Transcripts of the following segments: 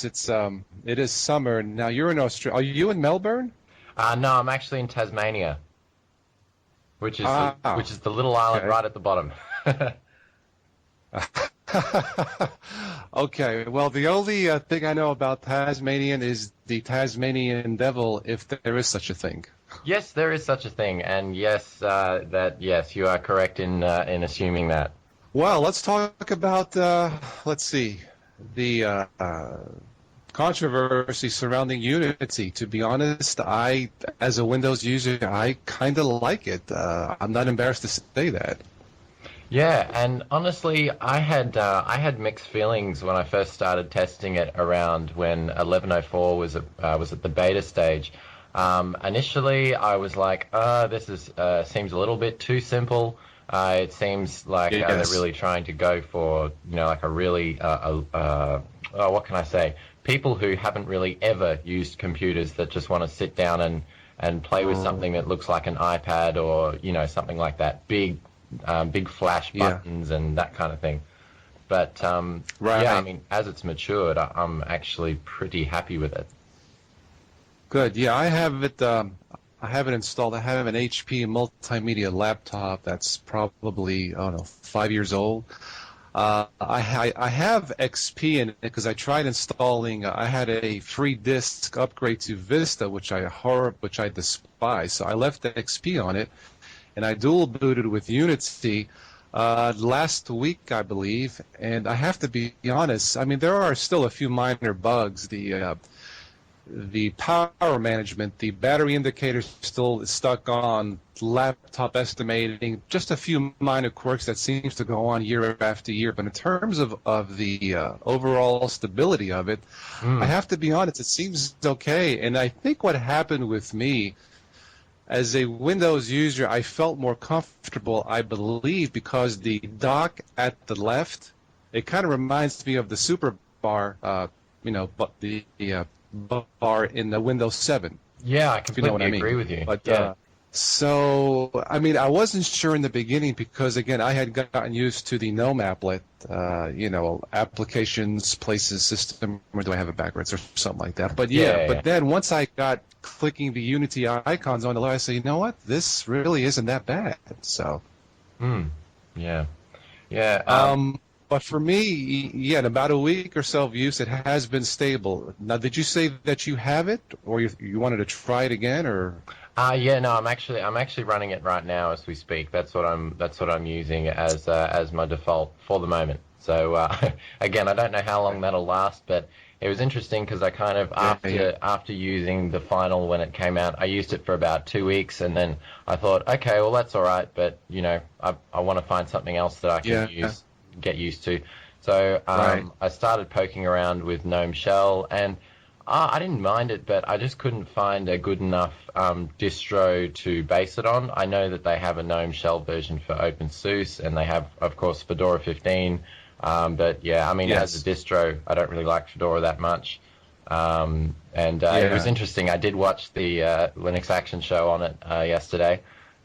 it is summer now. You're in Australia. Are you in Melbourne? No, I'm actually in Tasmania, Ah, which is the little island okay. right at the bottom. Okay. Well, the only thing I know about Tasmanian is the Tasmanian devil, if there is such a thing. Yes, there is such a thing, and yes, yes, you are correct in assuming that. Well, let's talk about let's see, the controversy surrounding Unity. To be honest, as a Windows user, I kind of like it. I'm not embarrassed to say that. Yeah, and honestly, I had mixed feelings when I first started testing it around when 11.04 was at the beta stage. Initially, I was like, this is seems a little bit too simple. It seems like they're Yes. really trying to go for, like a really, what can I say? People who haven't really ever used computers that just want to sit down and play with something that looks like an iPad or, something like that. Big flash Yeah. buttons and that kind of thing. But yeah, I Right. mean, as it's matured, I'm actually pretty happy with it. Good. Yeah, I have it. I have it installed. I have an HP multimedia laptop that's probably, I don't know, 5 years old. I have XP in it because I tried installing. I had a free disk upgrade to Vista, which I despise. So I left the XP on it, and I dual booted with Unity last week, I believe. And I have to be honest. I mean, there are still a few minor bugs. The power management, the battery indicator still is stuck on laptop estimating, just a few minor quirks that seems to go on year after year. But in terms of the overall stability of it, I Mm. have to be honest, it seems okay. And I think what happened with me as a Windows user, I felt more comfortable, I believe, because the dock at the left, it kind of reminds me of the super bar, but the bar in the Windows 7, Yeah, I if you know what completely I agree mean. with you. But Yeah. so, I mean, I wasn't sure in the beginning because, again, I had gotten used to the GNOME applet, applications, places, system, or do I have it backwards or something like that. But yeah, Yeah, yeah. but then once I got clicking the Unity icons on the left, I say, you know what, this really isn't that bad. So, Mm. Yeah. Yeah. but for me, yeah, in about a week or so of use, it has been stable. Now, did you say that you have it, or you wanted to try it again, or? Yeah, no, I'm actually running it right now as we speak. That's what I'm using as my default for the moment. So again, I don't know how long that'll last, but it was interesting because I kind of Yeah, yeah, after using the final when it came out, I used it for about 2 weeks, and then I thought, okay, well that's all right, but I want to find something else that I can yeah, get used to. So right. I started poking around with GNOME Shell, and I didn't mind it, but I just couldn't find a good enough distro to base it on. I know that they have a GNOME Shell version for OpenSUSE, and they have, of course, Fedora 15. But yeah, I mean, as a Yes. distro, I don't really like Fedora that much. And it was Yeah. interesting. I did watch the Linux Action Show on it yesterday,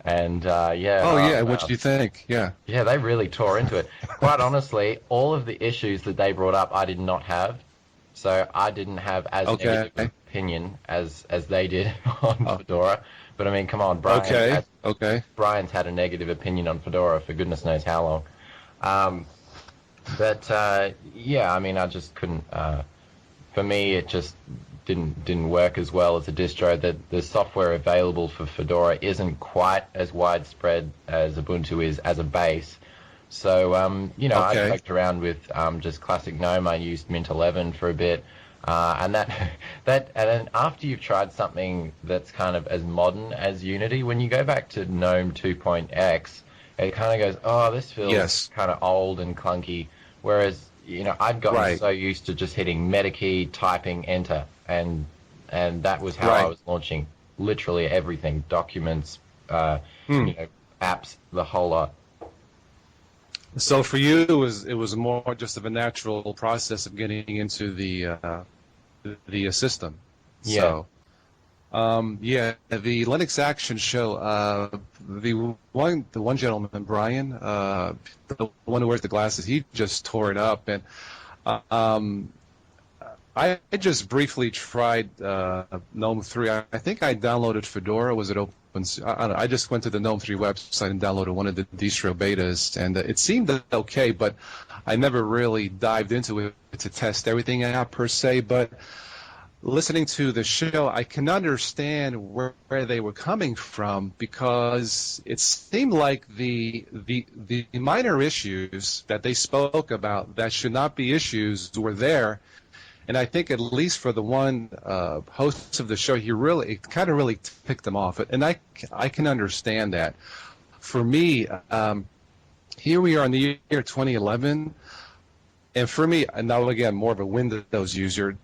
and yeah, Oh, oh yeah. What wow, do you think? Yeah. yeah, they really tore into it. Quite honestly, all of the issues that they brought up, I did not have. So I didn't have as Okay. negative an opinion as they did on Oh, Fedora. But I mean, come on, okay. Okay. Brian's had a negative opinion on Fedora for goodness knows how long. Um, but yeah, I mean, I just couldn't. For me, it just didn't work as well as a distro. That the software available for Fedora isn't quite as widespread as Ubuntu is as a base. So, I Okay. poked around with just classic GNOME. I used Mint 11 for a bit, and and then after you've tried something that's kind of as modern as Unity, when you go back to GNOME 2.x, it kind of goes, oh, this feels Yes. kind of old and clunky. Whereas, I'd gotten Right. so used to just hitting Meta key, typing enter, and that was how I Right. was launching literally everything, documents, uh, Hmm. you know, apps, the whole lot. So for you, it was more just of a natural process of getting into the system. Yeah. So yeah, the Linux Action Show. The one gentleman, Brian, the one who wears the glasses, he just tore it up, and um, I just briefly tried GNOME 3. I think I downloaded Fedora. Was it open? I don't know. I just went to the GNOME 3 website and downloaded one of the distro betas, and it seemed okay, but I never really dived into it to test everything out per se. But listening to the show, I can understand where they were coming from, because it seemed like the minor issues that they spoke about that should not be issues were there. And I think at least for the one host of the show, it kind of really ticked them off. And I can understand that. For me, here we are in the year 2011. And for me, and now again, more of a Windows user,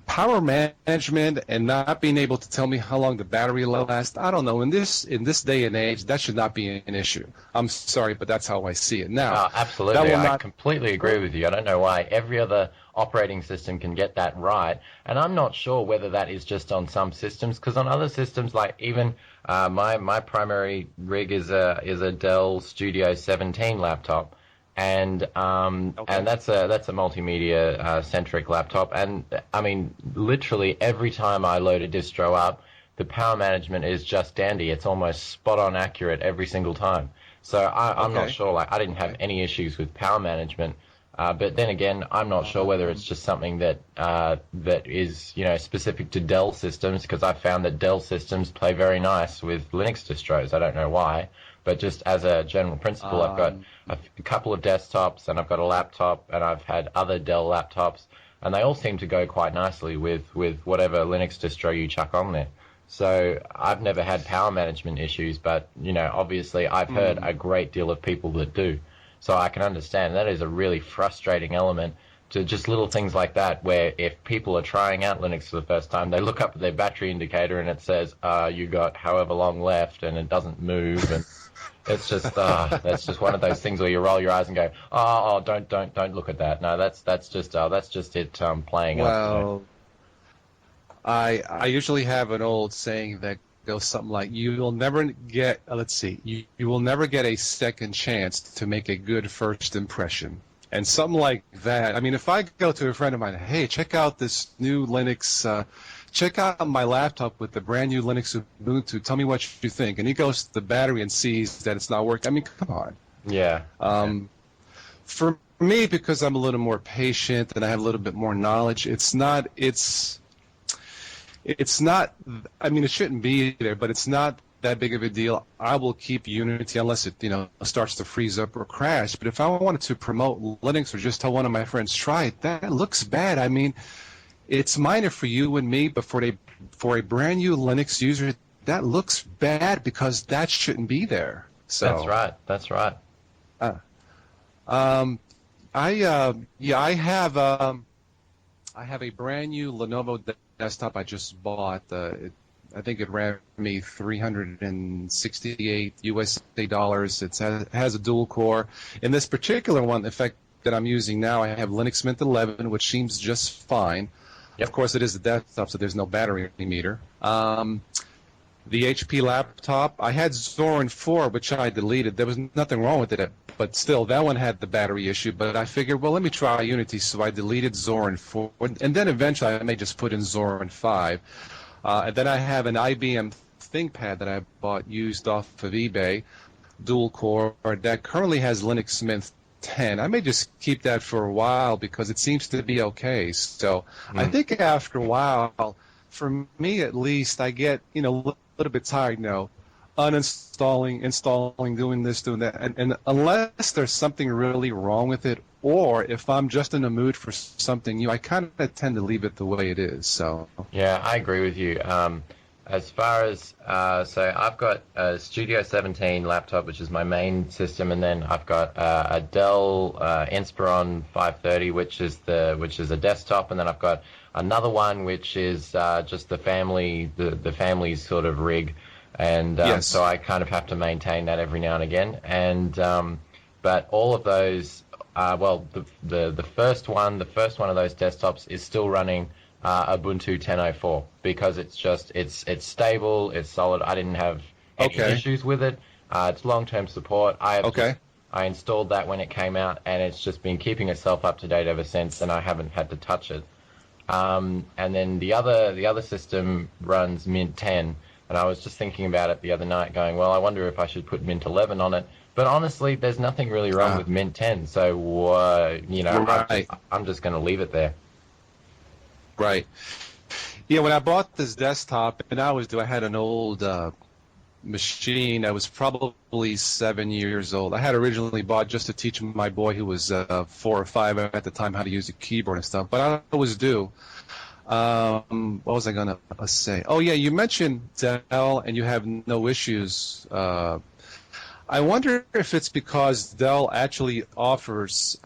power management and not being able to tell me how long the battery lasts, I don't know. In this day and age, that should not be an issue. I'm sorry, but that's how I see it now. Absolutely, I completely agree with you. I don't know why every other operating system can get that right, and I'm not sure whether that is just on some systems, because on other systems, like even my primary rig is a Dell Studio 17 laptop. And and that's a multimedia centric laptop, and I mean literally every time I load a distro up, the power management is just dandy. It's almost spot on accurate every single time. So I'm not sure. Like I didn't have any issues with power management, but then again, I'm not sure whether it's just something that that is specific to Dell systems, because I found that Dell systems play very nice with Linux distros. I don't know why. But just as a general principle, I've got a couple of desktops, and I've got a laptop, and I've had other Dell laptops, and they all seem to go quite nicely with whatever Linux distro you chuck on there. So I've never had power management issues, but obviously I've heard a great deal of people that do. So I can understand that is a really frustrating element to just little things like that, where if people are trying out Linux for the first time, they look up at their battery indicator and it says, you got however long left, and it doesn't move, and it's just that's just one of those things where you roll your eyes and go, don't look at that. No, that's just it playing up. Well, I usually have an old saying that goes something like, you will never get you will never get a second chance to make a good first impression. And something like that. I mean, if I go to a friend of mine, hey, check out this new Linux, check out my laptop with the brand new Linux Ubuntu, tell me what you think. And he goes to the battery and sees that it's not working. I mean, come on. Yeah. For me, because I'm a little more patient and I have a little bit more knowledge, it's not, I mean, it shouldn't be there, but it's not that big of a deal. I will keep Unity unless it starts to freeze up or crash. But if I wanted to promote Linux or just tell one of my friends, try it, that looks bad. I mean, it's minor for you and me, but for a brand new Linux user, that looks bad because that shouldn't be there. So That's right. I have a brand new Lenovo desktop I just bought. I think it ran me $368 US. It has a dual core. In this particular one, in fact, that I'm using now, I have Linux Mint 11, which seems just fine. Yep. Of course, it is a desktop, so there's no battery meter. The HP laptop, I had Zorin 4, which I deleted. There was nothing wrong with it, but still, that one had the battery issue. But I figured, well, let me try Unity, so I deleted Zorin 4. And then eventually I may just put in Zorin 5. And then I have an IBM ThinkPad that I bought used off of eBay, dual core, that currently has Linux Mint 10. I may just keep that for a while because it seems to be okay. So I think after a while, for me at least, I get a little bit tired uninstalling, installing, doing this, doing that. And unless there's something really wrong with it, or if I'm just in the mood for something new, I kind of tend to leave it the way it is. So yeah, I agree with you. As far as so I've got a Studio 17 laptop, which is my main system, and then I've got a Dell Inspiron 530, which is a desktop, and then I've got another one which is just the family's sort of rig, and yes. So I kind of have to maintain that every now and again. And but all of those, the first one of those desktops is still running Ubuntu 10.04 because it's stable, it's solid. I didn't have any issues with it. It's long-term support. I installed that when it came out, and it's just been keeping itself up to date ever since, and I haven't had to touch it. And then the other system runs Mint 10. And I was just thinking about it the other night, going, well, I wonder if I should put Mint 11 on it. But honestly, there's nothing really wrong with Mint 10. So, Right. I'm just going to leave it there. Right. Yeah, when I bought this desktop, and I had an old machine that was probably 7 years old. I had originally bought just to teach my boy, who was 4 or 5 at the time, how to use a keyboard and stuff. But I was due. What was I gonna say? Oh yeah, you mentioned Dell, and you have no issues. I wonder if it's because Dell actually offers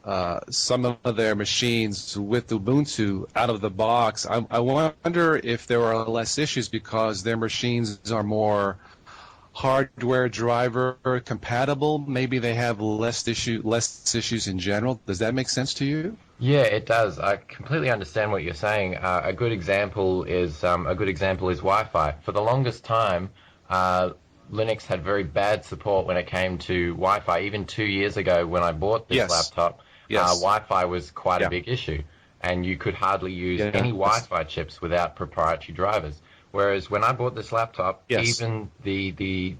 some of their machines with Ubuntu out of the box. I wonder if there are less issues because their machines are more hardware driver compatible. Maybe they have less issues in general. Does that make sense to you? Yeah, it does. I completely understand what you're saying. A good example is Wi-Fi. For the longest time, Linux had very bad support when it came to Wi-Fi. Even 2 years ago, when I bought this laptop, Wi-Fi was quite a big issue, and you could hardly use any Wi-Fi chips without proprietary drivers. Whereas when I bought this laptop, even the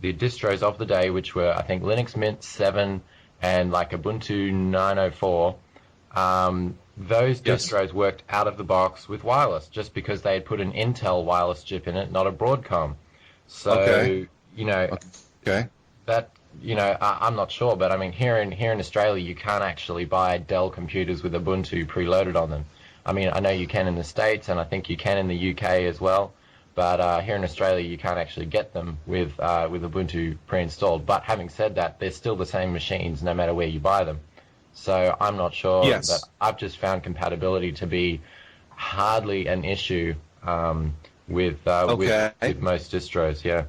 distros of the day, which were, I think, Linux Mint 7 and like Ubuntu 904, those distros worked out of the box with wireless, just because they had put an Intel wireless chip in it, not a Broadcom. So, that, I'm not sure, but I mean, here in Australia, you can't actually buy Dell computers with Ubuntu preloaded on them. I mean, I know you can in the States, and I think you can in the UK as well. But here in Australia, you can't actually get them with Ubuntu pre-installed. But having said that, they're still the same machines no matter where you buy them. So I'm not sure. But I've just found compatibility to be hardly an issue with most distros. Yeah.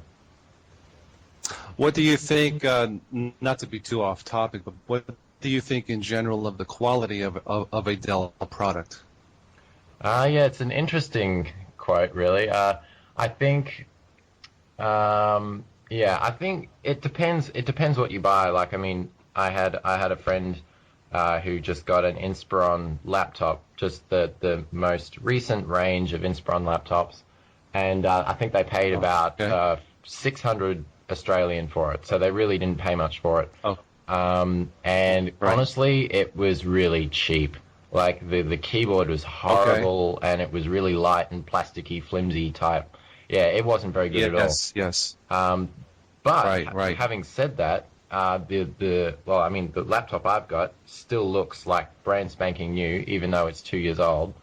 What do you think? Not to be too off topic, but what do you think in general of the quality of a Dell product? Yeah, it's an interesting quote, really. I think, I think it depends. It depends what you buy. Like, I mean, I had a friend who just got an Inspiron laptop, just the most recent range of Inspiron laptops, and I think they paid about 600 Australian for it. So they really didn't pay much for it. And honestly, it was really cheap. Like the keyboard was horrible, and it was really light and plasticky, flimsy type. Yeah, it wasn't very good at all. Yes. But having said that, the laptop I've got still looks like brand spanking new, even though it's 2 years old.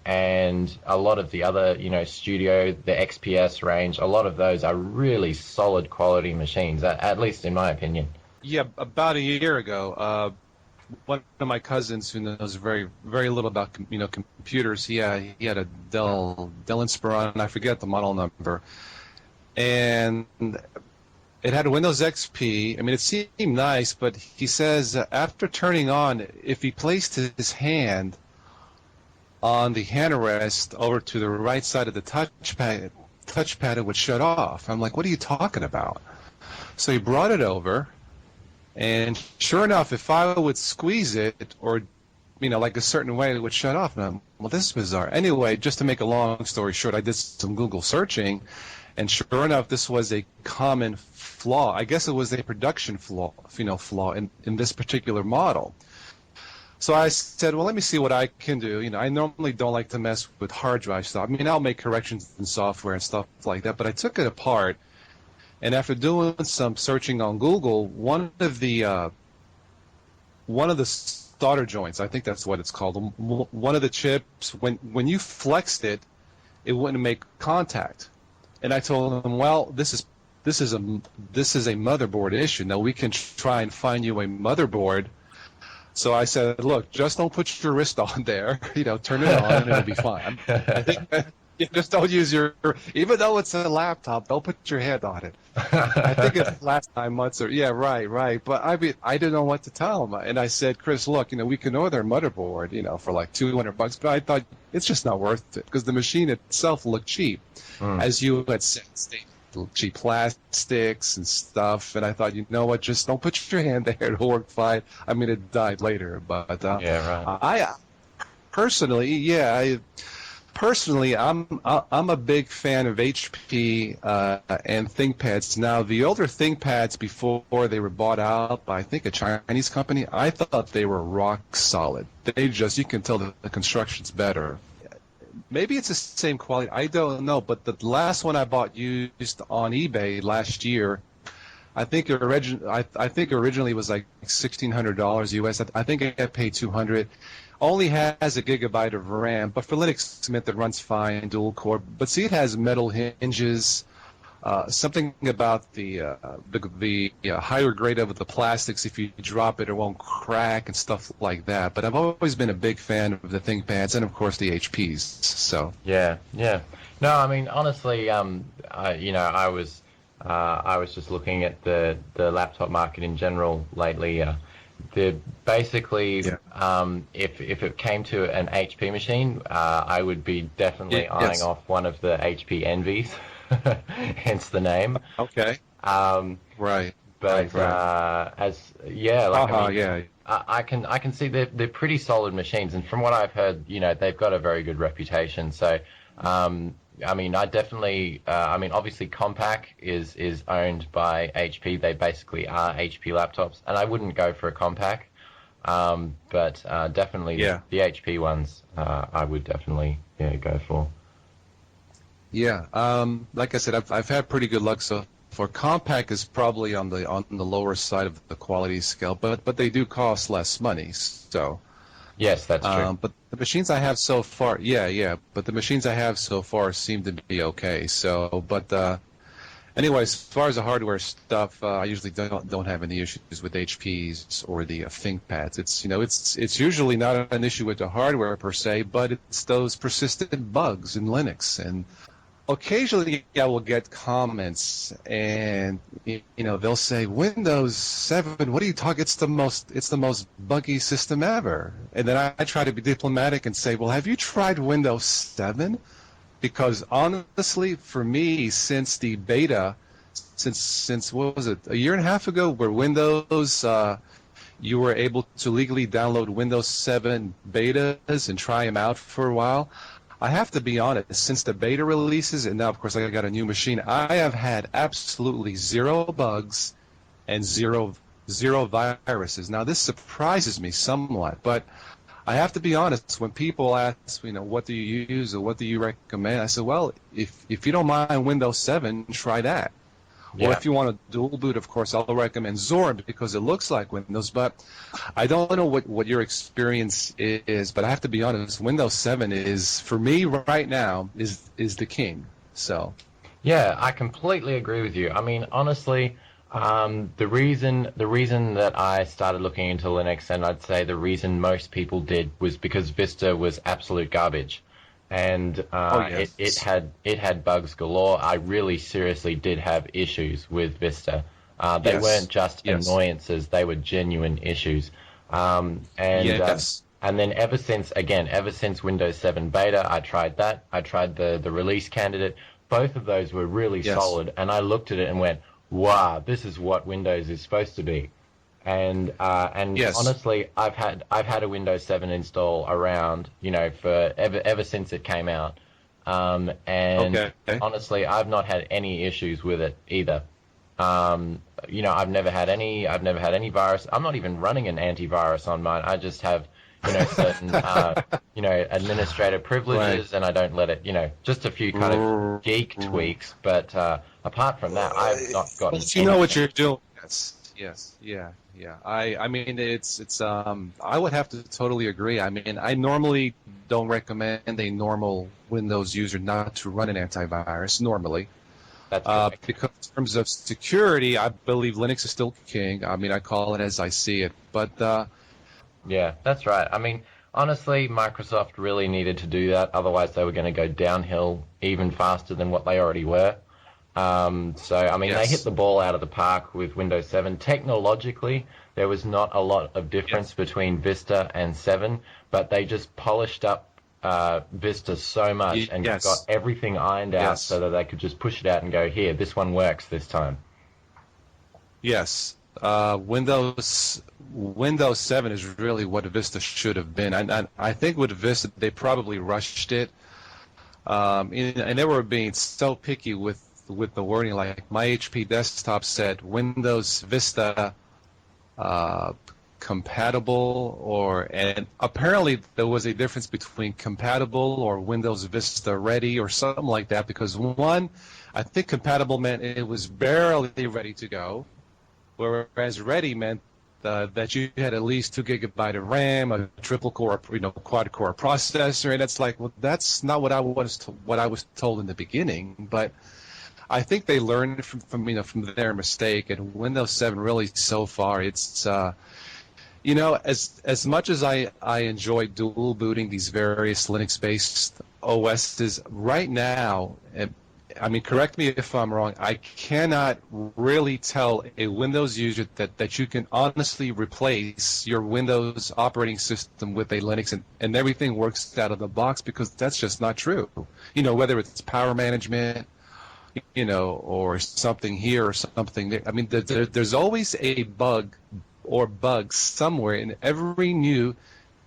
And a lot of the other, Studio, the XPS range, a lot of those are really solid quality machines, at least in my opinion. Yeah, about a year ago, one of my cousins who knows very, very little about computers, he had a Dell Inspiron, I forget the model number, and it had a Windows XP. I mean, it seemed nice, but he says after turning on, if he placed his hand on the handrest over to the right side of the touchpad, it would shut off. I'm like, what are you talking about? So he brought it over. And sure enough, if I would squeeze it or, like a certain way, it would shut off. And I'm, well, this is bizarre. Anyway, just to make a long story short, I did some Google searching, and sure enough, this was a common flaw. I guess it was a production flaw in this particular model. So I said, well, let me see what I can do. I normally don't like to mess with hard drive stuff. I mean, I'll make corrections in software and stuff like that, but I took it apart. And after doing some searching on Google, one of the solder joints, I think that's what it's called, one of the chips, when you flexed it, it wouldn't make contact. And I told them, well, this is a motherboard issue. Now we can try and find you a motherboard. So I said, look, just don't put your wrist on there. Turn it on and it'll be fine. I think just don't use even though it's a laptop, don't put your hand on it. I think it's last 9 months right. But I didn't know what to tell him. And I said, Chris, look, we can order a motherboard, for like $200, but I thought it's just not worth it because the machine itself looked cheap. As you had said, cheap plastics and stuff. And I thought, you know what, just don't put your hand there. It'll work fine. I mean, it died later, but personally, yeah, personally, I'm a big fan of HP and ThinkPads. Now, the older ThinkPads before they were bought out by I think a Chinese company, I thought they were rock solid. You can tell that the construction's better. Maybe it's the same quality. I don't know, but the last one I bought used on eBay last year, I think originally it was like $1,600 US. I think I paid 200. Only has a gigabyte of RAM, but for Linux Mint it runs fine, dual core. But see, it has metal hinges. Something about the higher grade of the plastics. If you drop it, it won't crack and stuff like that. But I've always been a big fan of the ThinkPads and of course the HPs. So Yeah, yeah. No, I mean honestly, I was just looking at the laptop market in general lately. The basically, yeah, if it came to an HP machine, I would be definitely eyeing yes, off one of the HP Envies, hence the name. okay, Um, right, but right. like I mean, Yeah, I can see they're pretty solid machines, and from what I've heard, they've got a very good reputation. So, I mean, I definitely, I mean, obviously, Compaq is owned by HP. They basically are HP laptops, and I wouldn't go for a Compaq, but definitely yeah, the HP ones, I would definitely go for. yeah. Like I said, I've had pretty good luck so far. Compaq is probably on the lower side of the quality scale, but they do cost less money. So, Yes, that's true. but the machines I have so far, yeah. But the machines I have so far seem to be okay. So, but anyway, as far as the hardware stuff, I usually don't have any issues with HPs or the ThinkPads. It's usually not an issue with the hardware per se, but it's those persistent bugs in Linux. And occasionally I will get comments, and they'll say Windows 7. What are you talking? It's the most buggy system ever. And then I try to be diplomatic and say, well, have you tried Windows 7? Because honestly, for me, since the beta, since what was it, a year and a half ago, where Windows, you were able to legally download Windows 7 betas and try them out for a while. I have to be honest, since the beta releases, and now of course I got a new machine, I have had absolutely zero bugs and zero viruses. Now this surprises me somewhat, but I have to be honest. When people ask, what do you use or what do you recommend? I said, well, if you don't mind Windows 7, try that. Or Yeah. if you want a dual boot, of course, I'll recommend Zorm because it looks like Windows. But I don't know what your experience is, but I have to be honest. Windows 7 is, for me right now, is the king. So, Yeah, I completely agree with you. I mean, honestly, the reason that I started looking into Linux, and I'd say the reason most people did, was because Vista was absolute garbage, and oh it had bugs galore. I really seriously did have issues with Vista. They weren't yes, just yes, annoyances; they were genuine issues. yes, And then ever since Windows 7 beta, I tried that. I tried the release candidate. Both of those were really yes, solid, and I looked at it and went, "Wow, this is what Windows is supposed to be." And yes. honestly, I've had a Windows 7 install around, for ever since it came out. And Okay, honestly, I've not had any issues with it either. I've never had any virus. I'm not even running an antivirus on mine. I just have, certain, administrator right. privileges, and I don't let it, just a few kind of geek tweaks. But apart from that, I've not gotten But you know what anything. you're doing. Yes, yeah. I mean, I would have to totally agree. I mean, I normally don't recommend a normal Windows user not to run an antivirus normally. That's correct. Because in terms of security, I believe Linux is still king. I mean, I call it as I see it. But Yeah, that's right. I mean, honestly, Microsoft really needed to do that. Otherwise, they were going to go downhill even faster than what they already were. So, I mean, they hit yes, the ball out of the park with Windows 7. Technologically, there was not a lot of difference yes, between Vista and 7, but they just polished up Vista so much and got yes, everything ironed out so yes, that they could just push it out and go, here, this one works this time. yes. Windows 7 is really what Vista should have been. I think with Vista they probably rushed it, and they were being so picky with the wording. Like my HP desktop said Windows Vista compatible, and apparently there was a difference between compatible or Windows Vista ready or something like that, because one, I think compatible meant it was barely ready to go, whereas ready meant that you had at least 2 gigabyte of RAM, a triple core, quad core processor, and it's like, well, that's not what I was told in the beginning. But I think they learned from their mistake, and Windows 7 really so far it's as much as I enjoy dual booting these various Linux-based OSs right now. I mean, correct me if I'm wrong, I cannot really tell a Windows user that you can honestly replace your Windows operating system with a Linux and everything works out of the box, because that's just not true. Whether it's power management, or something here or something there. I mean, there's always a bug or bugs somewhere in every new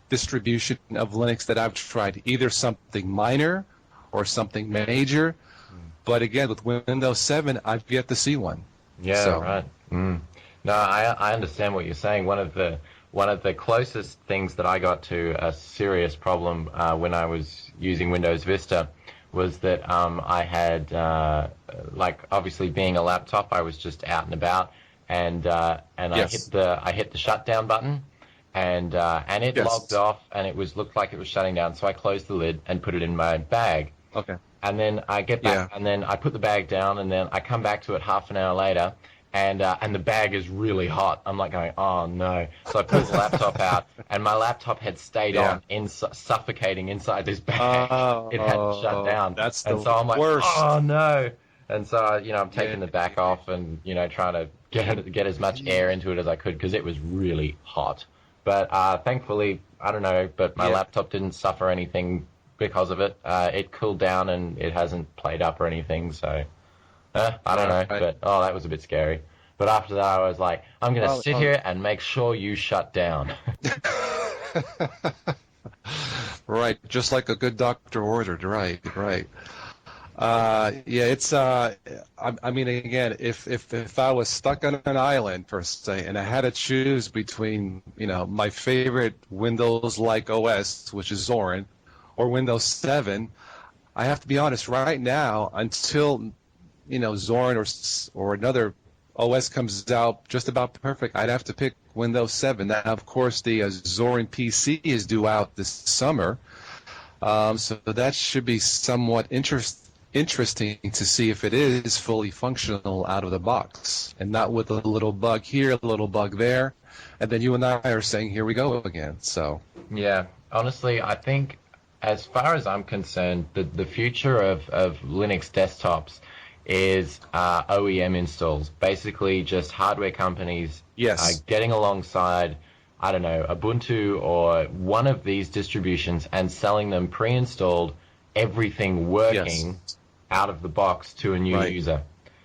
distribution of Linux that I've tried, either something minor or something major. But again, with Windows 7, I've yet to see one. Yeah, So, right. No, I understand what you're saying. One of the closest things that I got to a serious problem when I was using Windows Vista was that I had obviously being a laptop, I was just out and about, and Yes. I hit the shutdown button, and it Yes. logged off, and looked like it was shutting down. So I closed the lid and put it in my bag. Okay. And then I get back, Yeah. and then I put the bag down, and then I come back to it half an hour later, and the bag is really hot. I'm like going, oh no! So I pull the laptop out, and my laptop had stayed Yeah. on, suffocating inside this bag. It hadn't shut down, That's and the so I'm like, worst. oh no! And so I'm taking the back off, and trying to get as much air into it as I could, because it was really hot. But thankfully, I don't know, but my Yeah. laptop didn't suffer anything because of it. It cooled down and it hasn't played up or anything, so I don't know. Right. But that was a bit scary. But after that, I was like, I'm going to sit here and make sure you shut down. Right, just like a good doctor ordered. Right. Yeah, it's. I mean, again, if I was stuck on an island per se, and I had to choose between my favorite Windows-like OS, which is Zorin, or Windows 7, I have to be honest. Right now, until Zorin or another OS comes out just about perfect, I'd have to pick Windows 7. Now, of course, the Zorin PC is due out this summer, so that should be somewhat interesting to see if it is fully functional out of the box, and not with a little bug here, a little bug there, and then you and I are saying, here we go again. So Yeah, honestly, I think, as far as I'm concerned, the future of Linux desktops is OEM installs. Basically, just hardware companies yes, getting alongside, I don't know, Ubuntu or one of these distributions and selling them pre-installed, everything working out of the box to a new Right. user.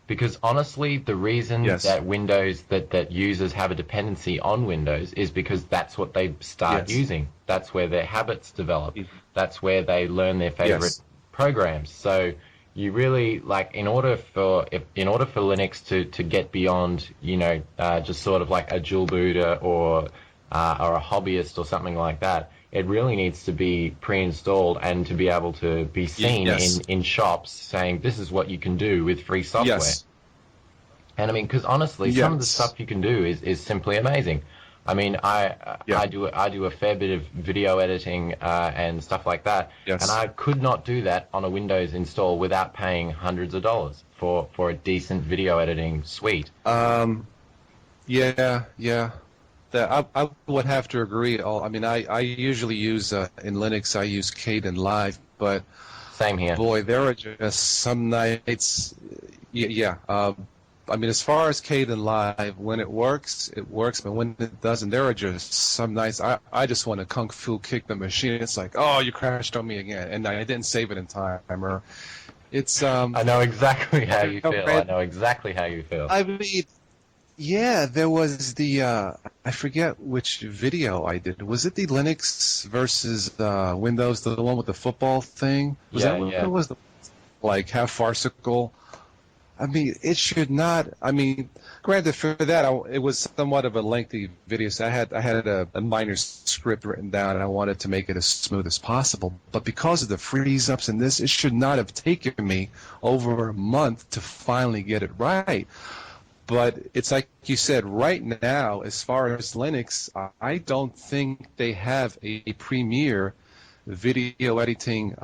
Because honestly, the reason Yes. that Windows, that users have a dependency on Windows is because that's what they start Yes. using. That's where their habits develop. Mhm. That's where they learn their favorite Yes. programs. So you really, in order for Linux to get beyond, just sort of like a dual booter or a hobbyist or something like that, it really needs to be pre-installed and to be able to be seen Yes. in shops saying, this is what you can do with free software. Yes. And I mean, because honestly, some of the Yes. stuff you can do is simply amazing. I mean, Yeah. I do a fair bit of video editing and stuff like that, Yes. and I could not do that on a Windows install without paying hundreds of dollars for a decent video editing suite. Yeah. I would have to agree. I mean, I usually use in Linux, I use Kden Live, but Same here. boy, there are just some nights. Yeah. I mean, as far as Kden Live, when it works, but when it doesn't, there are just some nights I just want to kung fu kick the machine. It's like, oh, you crashed on me again, and I didn't save it in time, or it's I know exactly how you feel. I Brad- know exactly how you feel. I mean, Yeah, there was the I forget which video I did. Was it the Linux versus Windows, the one with the football thing? Was Yeah, that what yeah. it was? Like half farcical. I mean, it should not. I mean, granted, for that, it was somewhat of a lengthy video, so I had a minor script written down, and I wanted to make it as smooth as possible. But because of the freeze ups in this, it should not have taken me over a month to finally get it right. But it's like you said, right now, as far as Linux, I don't think they have a premier video editing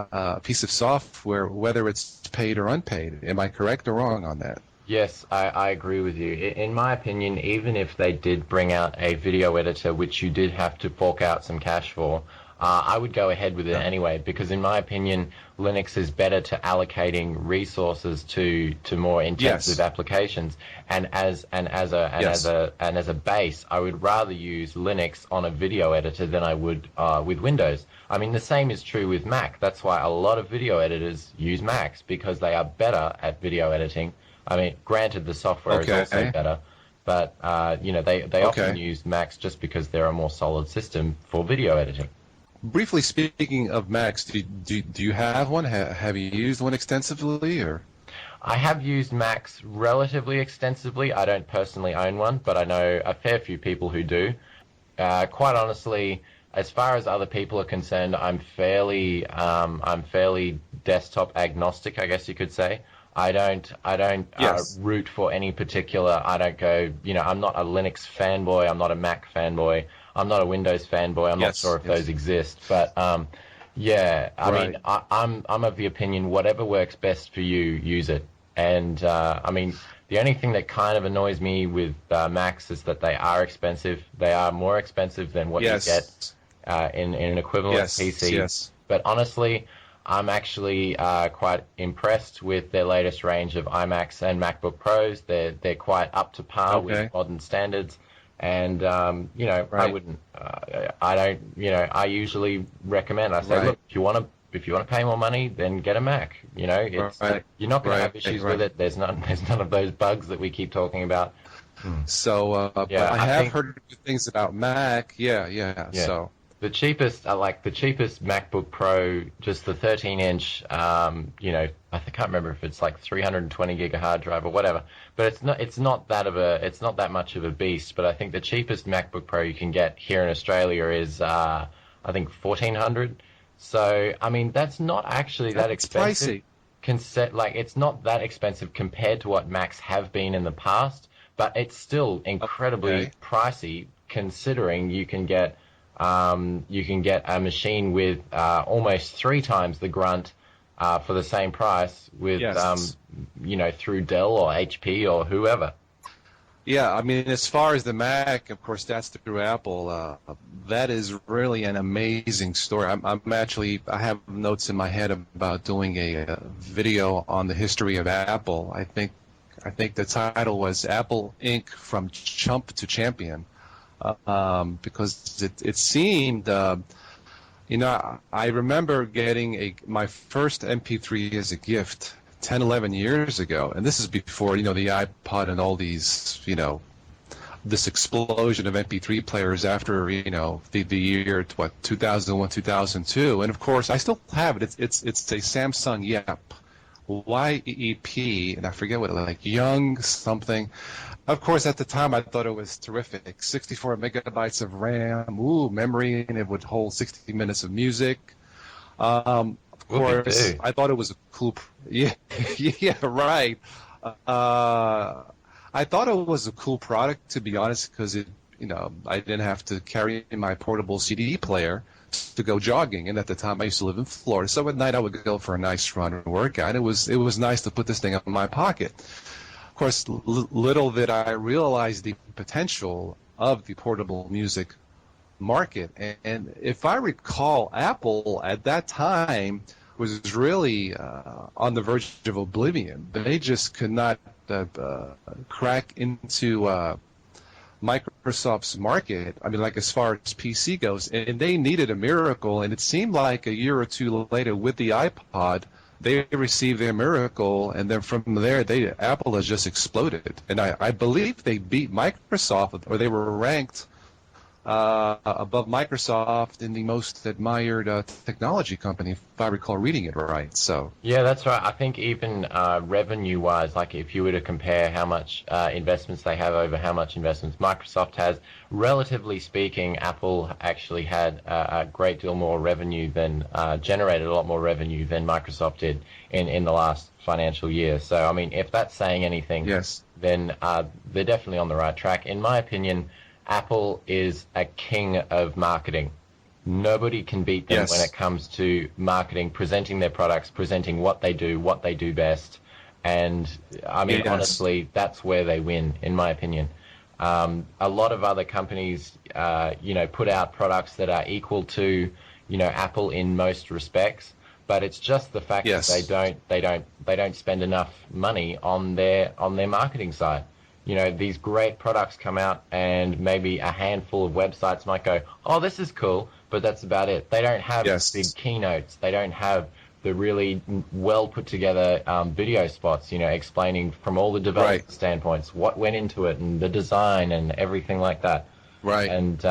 piece of software, whether it's paid or unpaid. Am I correct or wrong on that? Yes, I agree with you. In my opinion, even if they did bring out a video editor, which you did have to fork out some cash for, I would go ahead with it anyway, because in my opinion, Linux is better to allocating resources to more intensive Yes. applications. And as a base, I would rather use Linux on a video editor than I would with Windows. I mean, the same is true with Mac. That's why a lot of video editors use Macs, because they are better at video editing. I mean, granted, the software is also Okay. better, but they often Okay. use Macs just because they're a more solid system for video editing. Briefly speaking of Macs, do you have one? Have you used one extensively, or? I have used Macs relatively extensively. I don't personally own one, but I know a fair few people who do. Quite honestly, as far as other people are concerned, I'm fairly desktop agnostic, I guess you could say. I don't Yes. root for any particular. I don't go. I'm not a Linux fanboy. I'm not a Mac fanboy. I'm not a Windows fanboy. I'm not Yes. sure if Yes. those exist, but yeah. I mean, Right. I'm of the opinion whatever works best for you, use it. And I mean, the only thing that kind of annoys me with Macs is that they are expensive. They are more expensive than what you get Yes. in an equivalent Yes. PC. Yes. But honestly, I'm actually quite impressed with their latest range of iMacs and MacBook Pros. They're quite up to par Okay. with modern standards, and I Right. wouldn't, I don't, I usually recommend. I say, Right. look, if you want to pay more money, then get a Mac. It's Right. you're not going to have Right. issues Right. with it. There's none of those bugs that we keep talking about. So, but Yeah, I I have think. heard good things about Mac. Yeah. Yeah. Yeah. So. The cheapest MacBook Pro, just the 13-inch, I can't remember if it's like 320 gig hard drive or whatever, but it's not that much of a beast. But I think the cheapest MacBook Pro you can get here in Australia is, I think 1400. So, I mean, that's not actually that That's expensive. pricey. It's not that expensive compared to what Macs have been in the past, but it's still incredibly Okay. pricey considering you can get a machine with almost three times the grunt for the same price with Yes. through Dell or HP or whoever. Yeah, I mean, as far as the Mac, of course, that's through Apple. That is really an amazing story. I have notes in my head about doing a video on the history of Apple. I think the title was Apple Inc. from Chump to Champion, because it seemed, I remember getting my first MP3 as a gift 10, 11 years ago, and this is before, the iPod and all these, this explosion of MP3 players after, the year, 2001, 2002. And of course, I still have it. It's a Samsung Yep, YEEP, and I forget what, like Young something. Of course, at the time, I thought it was terrific. 64 megabytes of RAM, memory, and it would hold 60 minutes of music. Of Whoopee course, doo. I thought it was a cool. Yeah, yeah, right. I thought it was a cool product, to be honest, because I didn't have to carry my portable CD player to go jogging. And at the time, I used to live in Florida, so at night I would go for a nice run and workout. It was nice to put this thing in my pocket. Of course, little did I realize the potential of the portable music market. And if I recall, Apple at that time was really on the verge of oblivion. They just could not crack into Microsoft's market. I mean, like as far as PC goes, and they needed a miracle. And it seemed like a year or two later, with the iPod, they received their miracle, and then from there, Apple has just exploded. And I believe they beat Microsoft, or they were ranked above Microsoft in the most admired technology company, if I recall reading it right. So Yeah, that's right. I think even revenue-wise, like if you were to compare how much investments they have over how much investments Microsoft has, relatively speaking, Apple actually had a great deal more revenue than generated a lot more revenue than Microsoft did in the last financial year. So, I mean, if that's saying anything, yes, then they're definitely on the right track. In my opinion, Apple is a king of marketing. Nobody can beat them when yes, it comes to marketing, presenting their products, presenting what they do best. And I mean, yes, honestly, that's where they win, in my opinion. A lot of other companies, put out products that are equal to, Apple in most respects. But it's just the fact that yes, they don't spend enough money on their marketing side. These great products come out, and maybe a handful of websites might go, "Oh, this is cool," but that's about it. They don't have big yes, keynotes. They don't have the really well put together video spots, explaining from all the right, development standpoints what went into it and the design and everything like that. right, And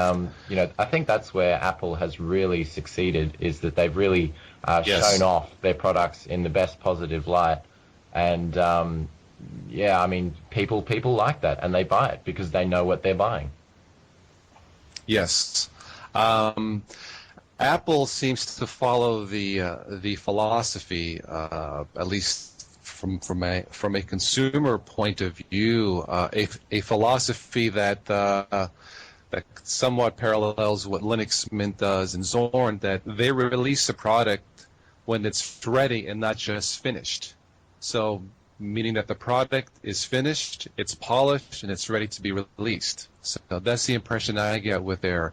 I think that's where Apple has really succeeded, is that they've really shown yes. off their products in the best positive light. And yeah, I mean, people like that, and they buy it because they know what they're buying. Yes. Um, Apple seems to follow the philosophy, at least from a consumer point of view, a philosophy that somewhat parallels what Linux Mint does and Zorn, that they release a product when it's ready and not just finished. So, meaning that the product is finished, it's polished, and it's ready to be released. So that's the impression I get with their,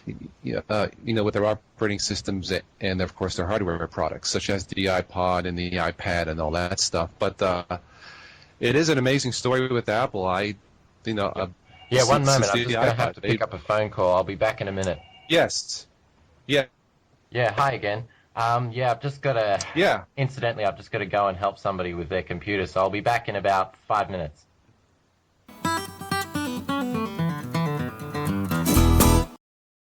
with their operating systems and of course their hardware products, such as the iPod and the iPad and all that stuff. But it is an amazing story with Apple. Yep. Yeah, one moment. Since I'm the just going to have iPod, to pick up a phone call. I'll be back in a minute. yes, yeah, Yeah, hi again. Yeah, yeah. I've just got to go and help somebody with their computer, so I'll be back in about 5 minutes.